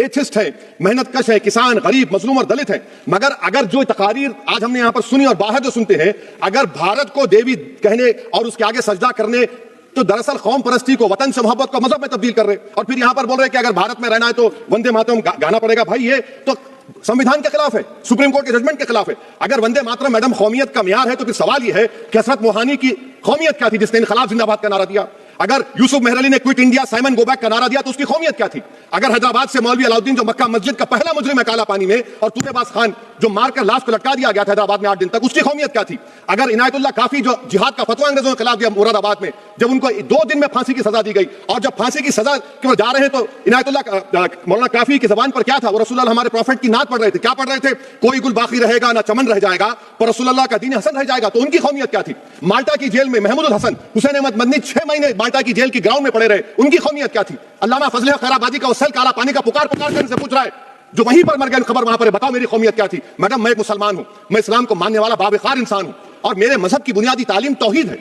Atheist है, मेहनत कश है, किसान, गरीब, मजलूम और दलित है। मगर अगर जो तकारीर आज हमने यहां पर सुनी और बाहर जो सुनते हैं, अगर भारत को देवी कहने और उसके आगे सजदा करने, तो दरअसल कौम परस्ती को, वतन से मोहब्बत को मजहब में तब्दील कर रहे, और फिर यहां पर बोल रहे कि अगर भारत में रहना है तो वंदे मातरम गाना पड़ेगा। भाई ये तो संविधान के खिलाफ है, सुप्रीम कोर्ट के जजमेंट के खिलाफ है। अगर वंदे मातरम मैडम कौमियत का म्यार है, तो फिर सवाल यह है कि हसरत मोहानी की कौमियत क्या थी जिसने इनकलाब जिंदाबाद का नारा दिया? अगर यूसुफ मेहर ने quit India Simon go back का नारा दिया तो उसकी कौमियत क्या थी? अगर हैदराबाद से मौलवी अलाउद्दीन जो मक्का मस्जिद का पहला मुजरिम है काला पानी में, और तुरेबाज खान जो मारकर लाश को लटका दिया गया था हैदराबाद में 8 दिन तक, उसकी कौमियत क्या थी? अगर इनायतुल्लाह काफी जो जिहाद का फतवा अंग्रेजों के खिलाफ दिया मुरादाबाद में, जब उनको 2 दिन में फांसी की सजा दी गई, और जब फांसी की सजा की ओर जा रहे हैं तो इनायतुल्लाह मौलाना काफी की जबान पर क्या था? वो रसूलुल्लाह हमारे प्रॉफिट की नात पढ़ रहे थे। क्या पढ़ रहे थे? कोई गुल बाकी रहेगा ना चमन रह जाएगा, पर रसूलुल्लाह का दीन हसन रह जाएगा। तो उनकी कौमियत क्या थी? माल्टा की जेल में महमूद उल हसन, हुसैन अहमद मदनी 6 महीने माल्टा की जेल की ग्राउंड में पड़े रहे, उनकी कौमियत क्या थी? अल्लामा फजल खैराबादी का उसल काला पानी का पुकार करने से पूछ रहा है, जो वहीं पर मर गए खबर वहां पर, बताओ मेरी कौमियत क्या थी? मैडम मैं एक मुसलमान हूं, मैं इस्लाम को मानने वाला बावकार इंसान हूं, और मेरे मजहब की बुनियादी तालीम तौहीद है,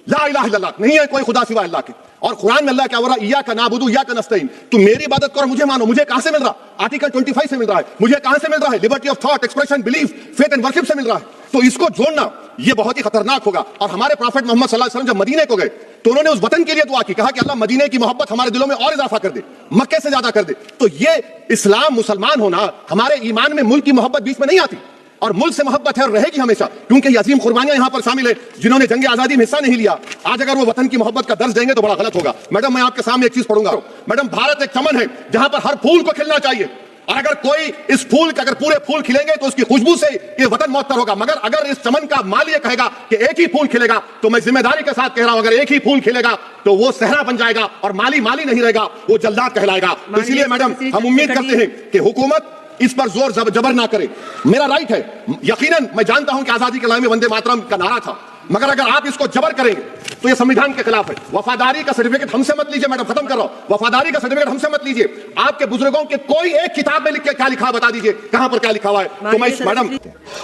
ला इलाहा इल्लल्लाह, नहीं है कोई खुदा सिवा अल्लाह के। और कुरान में अल्लाह क्या बोल रहा है? इय्याका नअबुदु इय्याका नस्तईन, तुम मेरी इबादत करो, मुझे मानो। मुझे कहां से मिल रहा? आर्टिकल 25 से मिल रहा है। मुझे कहां से मिल रहा है? Liberty of thought, expression, belief, faith and worship से मिल रहा है। तो इसको जोड़ना ये बहुत ही खतरनाक होगा। और हमारे प्रॉफेट मोहम्मद सल्लल्लाहु अलैहि वसल्लम जब मदीने को गए तो उन्होंने उस वतन के लिए दुआ की, कहा कि अल्लाह मदीने की मोहब्बत हमारे दिलों में और इजाफा कर दे, मक्के से ज्यादा कर दे। तो ये इस्लाम, मुसलमान होना, हमारे ईमान में मुल्क की मोहब्बत बीच में नहीं आती, और मुल्क से मोहब्बत है और रहेगी हमेशा, क्योंकि ये अजीम कुर्बानियां यहां पर शामिल है जिन्होंने जंग आजादी में हिस्सा नहीं लिया। आज अगर वो वतन की मोहब्बत का दर्ज देंगे तो बड़ा गलत होगा। मैडम मैं आपके सामने एक चीज पढ़ूंगा। मैडम भारत एक चमन है जहां पर हर फूल को खिलना चाहिए, और अगर कोई इस फूल के अगर पूरे फूल खिलेंगे तो उसकी खुशबू से ये वतन मुअत्तर होगा। मगर अगर इस चमन का माली ये कहेगा कि एक ही फूल खिलेगा, तो मैं जिम्मेदारी के साथ कह रहा हूं, अगर एक ही फूल खिलेगा तो वो सहरा बन जाएगा, और माली माली नहीं रहेगा, वो जल्लाद कहलाएगा। तो इसलिए मैडम हम उम्मीद करते हैं कि हुकूमत इस पर जोर जबर ना करे। मेरा राइट है, यकीनन मैं जानता हूं कि आजादी के लड़ाई में वंदे मातरम का नारा था, मगर अगर आप इसको जबर करेंगे तो ये संविधान के खिलाफ है। वफादारी का सर्टिफिकेट हमसे मत लीजिए। मैडम खत्म कर रहा हूं, वफादारी का सर्टिफिकेट हमसे मत लीजिए। आपके बुजुर्गों के कोई एक किताब में लिख के क्या लिखा बता दीजिए, कहां पर क्या लिखा हुआ है? तो मैं मैडम,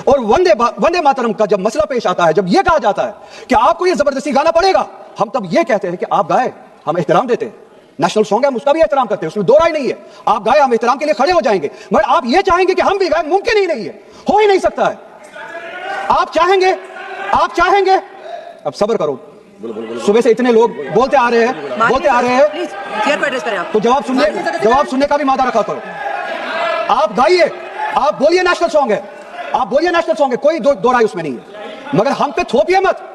और वंदे मातरम का जब मसला पेश आता है, जब यह कहा जाता है कि आपको यह जबरदस्ती गाना पड़ेगा, हम तब यह कहते हैं कि आप गाए, हम एहतराम देते हैं। नेशनल सॉन्ग है, हम उसका भी एहतराम करते हैं, उसमें दो राय नहीं है। आप गाए, हम एहतराम के लिए खड़े हो जाएंगे। मगर आप ये चाहेंगे कि हम भी गाए, मुमकिन ही नहीं है, हो ही नहीं सकता है। आप चाहेंगे, अब सब्र करो। सुबह से इतने लोग बोलते आ रहे हैं, तो जवाब सुनने का भी मादा रखा करो। आप गाइए, आप बोलिए नेशनल सॉन्ग है, कोई दो राय उसमें नहीं है, मगर हम पे थोपिए मत।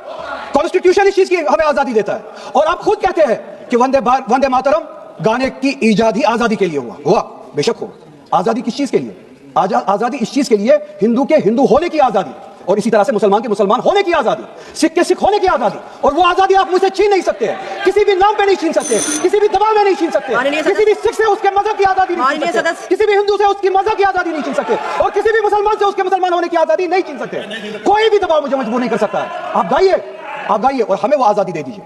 कॉन्स्टिट्यूशन इस चीज की हमें आजादी देता है, और आप खुद कहते हैं कि वंदे मातरम गाने की इजाद ही आजादी के लिए हुआ, बेशक हो। आजादी किस चीज के लिए? आजादी इस चीज के लिए, हिंदू के हिंदू होने की आजादी, और इसी तरह से मुसलमान के मुसलमान होने की आजादी, सिख के सिख होने की आजादी। और वो आजादी आप मुझसे छीन नहीं सकते हैं, किसी भी नाम पे नहीं छीन सकते, किसी भी दबाव में नहीं छीन सकते, किसी भी सिख से उसके मजहब की आजादी नहीं छीन सकते, किसी भी हिंदू से उसकी मजहब की आजादी नहीं छीन सकते, और किसी भी मुसलमान से उसके मुसलमान होने की आजादी नहीं छीन सकते। कोई भी दबाव मुझे मजबूर नहीं कर सकता है। आप गाइए और हमें वो आजादी दे दीजिए।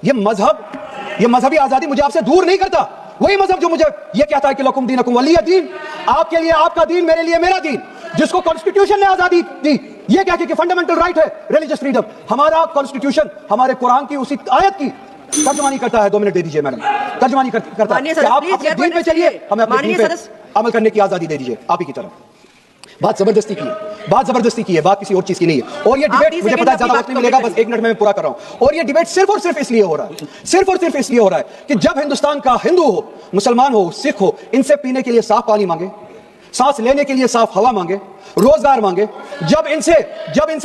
ये मजहबी आजादी मुझे आपसे दूर नहीं करता। वही मजहब जो मुझे ये कहता है कि लकुम दीनकुम वलिय दीन, आपके लिए आपका दीन, मेरे लिए मेरा दीन, जिसको कॉन्स्टिट्यूशन ने आजादी दी, ये कह के कि फंडामेंटल राइट है रिलीजियस फ्रीडम। हमारा कॉन्स्टिट्यूशन हमारे कुरान की उसी आयत की तर्जुमानी करता है। 2 मिनट दे दीजिए मैडम, तर्जुमानी करता है कि आप अपने दीन पे चलिए, हमें अपने दीन पे अमल करने की आजादी दे दीजिए। आप ही की तरफ बात जबरदस्ती की है, बात किसी और चीज की नहीं है। और ये डिबेट, मुझे पता है ज्यादा वक्त नहीं मिलेगा, बस 1 मिनट में मैं पूरा कर रहा हूं। और ये डिबेट सिर्फ और सिर्फ इसलिए हो रहा है कि जब हिंदुस्तान का हिंदू हो, मुसलमान हो, सिख हो, इनसे पीने के लिए साफ पानी मांगे, सांस लेने के लिए साफ हवा मांगे, रोजगार मांगे, जब इनसे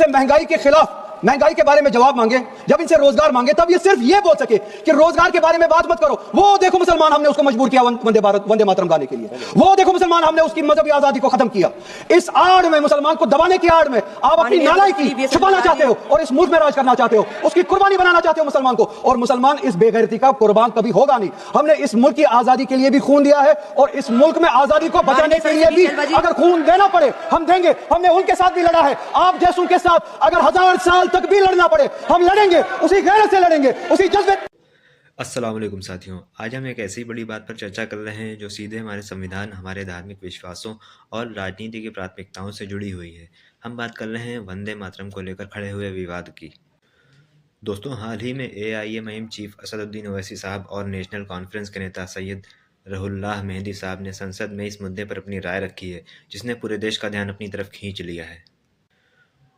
महंगाई के खिलाफ, महंगाई के बारे में जवाब मांगे, जब इनसे रोजगार मांगे, तब ये सिर्फ ये बोल सके कि रोजगार के बारे में बात मत करो। वो देखो मुसलमान, हमने उसको मजबूर किया वंदे मातरम गाने के लिए। वो देखो मुसलमान, हमने उसकी मजहबी आजादी को खत्म किया। इस आड़ में, मुसलमान को दबाने की आड़ में आप अपनी नालायकी छुपाना चाहते हो, और इस मुल्क में राज करना चाहते हो, उसकी कुर्बानी बनाना चाहते हो मुसलमान को। और मुसलमान इस बेगैरती का कुर्बान कभी होगा नहीं। हमने इस मुल्क की आजादी के लिए भी खून दिया है, और इस मुल्क में आजादी को बचाने के लिए भी अगर खून देना पड़े हम देंगे। हमने उनके साथ भी लड़ा है, आप जैसों के साथ अगर 1000 साल तक भी लड़ना पड़े हम लड़ेंगे, उसी गैरत से लड़ेंगे, उसी जज्बे। अस्सलाम वालेकुम साथियों, आज हम एक ऐसी बड़ी बात पर चर्चा कर रहे हैं जो सीधे हमारे संविधान, हमारे धार्मिक विश्वासों और राजनीति की प्राथमिकताओं से जुड़ी हुई है। हम बात कर रहे हैं वंदे मातरम को लेकर खड़े हुए विवाद की। दोस्तों, हाल ही में AIM चीफ असदुद्दीन ओवैसी साहब और नेशनल कॉन्फ्रेंस के नेता सैयद रहुल्लाह मेहंदी साहब ने संसद में इस मुद्दे पर अपनी राय रखी है, जिसने पूरे देश का ध्यान अपनी तरफ खींच लिया है।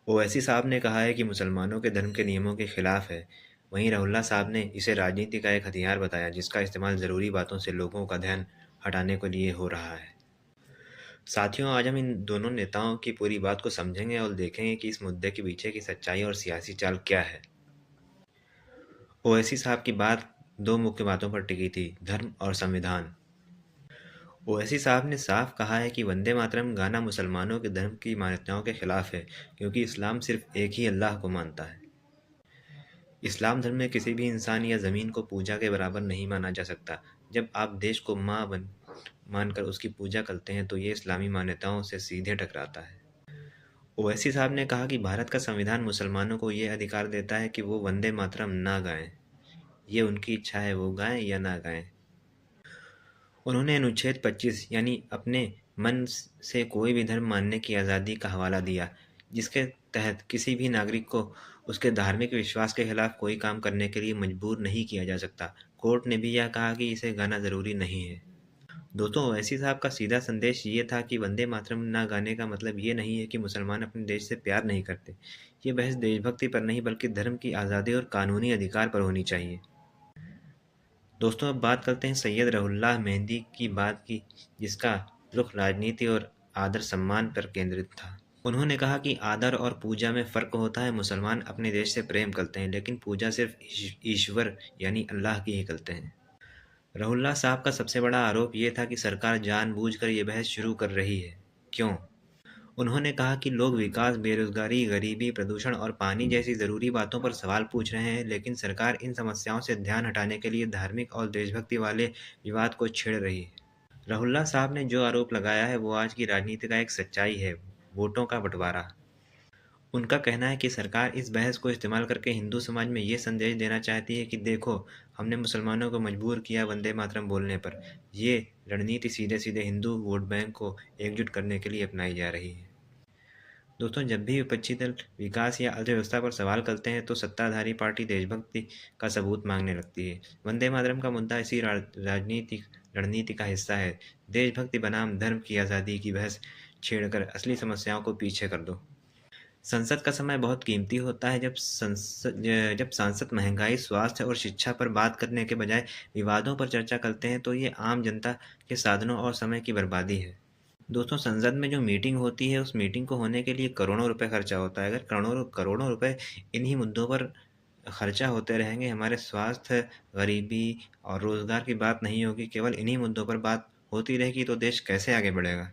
ओवैसी साहब ने कहा है कि मुसलमानों के धर्म के नियमों के खिलाफ है। वहीं रहुल्लाह साहब ने इसे राजनीति का एक हथियार बताया, जिसका इस्तेमाल ज़रूरी बातों से लोगों का ध्यान हटाने के लिए हो रहा है। साथियों, आज हम इन दोनों नेताओं की पूरी बात को समझेंगे और देखेंगे कि इस मुद्दे के पीछे की सच्चाई और सियासी चाल क्या है। ओवैसी साहब की बात दो मुख्य बातों पर टिकी थी, धर्म और संविधान। ओवैसी साहब ने साफ कहा है कि वंदे मातरम गाना मुसलमानों के धर्म की मान्यताओं के खिलाफ है, क्योंकि इस्लाम सिर्फ एक ही अल्लाह को मानता है। इस्लाम धर्म में किसी भी इंसान या ज़मीन को पूजा के बराबर नहीं माना जा सकता। जब आप देश को माँ मानकर उसकी पूजा करते हैं तो ये इस्लामी मान्यताओं से सीधे टकराता है। ओवैसी साहब ने कहा कि भारत का संविधान मुसलमानों को ये अधिकार देता है कि वो वंदे मातरम ना गाएं। ये उनकी इच्छा है, वो गाएं या ना गाएं। उन्होंने अनुच्छेद 25 यानी अपने मन से कोई भी धर्म मानने की आज़ादी का हवाला दिया, जिसके तहत किसी भी नागरिक को उसके धार्मिक विश्वास के खिलाफ कोई काम करने के लिए मजबूर नहीं किया जा सकता। कोर्ट ने भी यह कहा कि इसे गाना ज़रूरी नहीं है। दोस्तों, ओवैसी साहब का सीधा संदेश ये था कि वंदे मातरम ना गाने का मतलब ये नहीं है कि मुसलमान अपने देश से प्यार नहीं करते। ये बहस देशभक्ति पर नहीं बल्कि धर्म की आज़ादी और कानूनी अधिकार पर होनी चाहिए। दोस्तों, अब बात करते हैं सैयद रहुल्लाह मेहंदी की बात की, जिसका रुख राजनीति और आदर सम्मान पर केंद्रित था। उन्होंने कहा कि आदर और पूजा में फ़र्क होता है। मुसलमान अपने देश से प्रेम करते हैं, लेकिन पूजा सिर्फ ईश्वर यानी अल्लाह की ही करते हैं। रहुल्लाह साहब का सबसे बड़ा आरोप ये था कि सरकार जानबूझकर ये बहस शुरू कर रही है। क्यों? उन्होंने कहा कि लोग विकास, बेरोजगारी, गरीबी, प्रदूषण और पानी जैसी ज़रूरी बातों पर सवाल पूछ रहे हैं, लेकिन सरकार इन समस्याओं से ध्यान हटाने के लिए धार्मिक और देशभक्ति वाले विवाद को छेड़ रही है। रहुल्लाह साहब ने जो आरोप लगाया है वो आज की राजनीति का एक सच्चाई है, वोटों का बंटवारा। उनका कहना है कि सरकार इस बहस को इस्तेमाल करके हिंदू समाज में ये संदेश देना चाहती है कि देखो, हमने मुसलमानों को मजबूर किया वंदे मातरम बोलने पर। ये रणनीति सीधे सीधे हिंदू वोट बैंक को एकजुट करने के लिए अपनाई जा रही है। दोस्तों, जब भी विपक्षी दल विकास या अर्थव्यवस्था पर सवाल करते हैं तो सत्ताधारी पार्टी देशभक्ति का सबूत मांगने लगती है। वंदे मातरम का मुद्दा इसी राजनीतिक रणनीति का हिस्सा है। देशभक्ति बनाम धर्म की आज़ादी की बहस छेड़कर असली समस्याओं को पीछे कर दो। संसद का समय बहुत कीमती होता है। जब सांसद महंगाई, स्वास्थ्य और शिक्षा पर बात करने के बजाय विवादों पर चर्चा करते हैं तो ये आम जनता के साधनों और समय की बर्बादी है। दोस्तों, संसद में जो मीटिंग होती है उस मीटिंग को होने के लिए करोड़ों रुपए खर्चा होता है। अगर करोड़ों रुपए इन्हीं मुद्दों पर खर्चा होते रहेंगे, हमारे स्वास्थ्य, गरीबी और रोजगार की बात नहीं होगी, केवल इन्हीं मुद्दों पर बात होती रहेगी, तो देश कैसे आगे बढ़ेगा।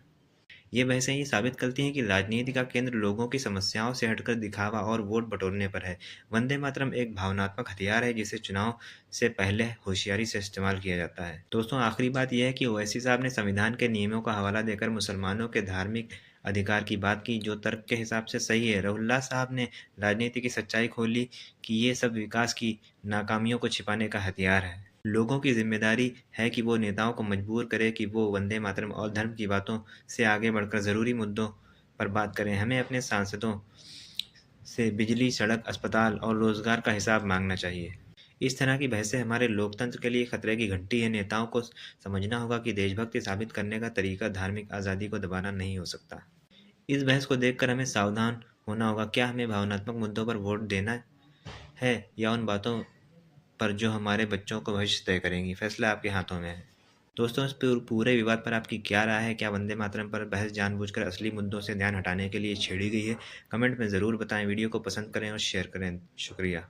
ये बहसें ही साबित करती हैं कि राजनीति का केंद्र लोगों की समस्याओं से हटकर दिखावा और वोट बटोरने पर है। वंदे मातरम एक भावनात्मक हथियार है जिसे चुनाव से पहले होशियारी से इस्तेमाल किया जाता है। दोस्तों, आखिरी बात यह है कि ओवैसी साहब ने संविधान के नियमों का हवाला देकर मुसलमानों के धार्मिक अधिकार की बात की, जो तर्क के हिसाब से सही है। रहुल्लाह साहब ने राजनीति की सच्चाई खोली कि ये सब विकास की नाकामियों को छिपाने का हथियार है। लोगों की जिम्मेदारी है कि वो नेताओं को मजबूर करे कि वो वंदे मातरम और धर्म की बातों से आगे बढ़कर ज़रूरी मुद्दों पर बात करें। हमें अपने सांसदों से बिजली, सड़क, अस्पताल और रोज़गार का हिसाब मांगना चाहिए। इस तरह की बहसें हमारे लोकतंत्र के लिए खतरे की घंटी है। नेताओं को समझना होगा कि देशभक्ति साबित करने का तरीका धार्मिक आज़ादी को दबाना नहीं हो सकता। इस बहस को देखकर हमें सावधान होना होगा। क्या हमें भावनात्मक मुद्दों पर वोट देना है या उन बातों पर जो हमारे बच्चों को भविष्य तय करेंगी? फैसला आपके हाथों में है। दोस्तों, इस पूरे विवाद पर आपकी क्या राय है? क्या वंदे मातरम पर बहस जानबूझकर असली मुद्दों से ध्यान हटाने के लिए छेड़ी गई है? कमेंट में ज़रूर बताएं। वीडियो को पसंद करें और शेयर करें। शुक्रिया।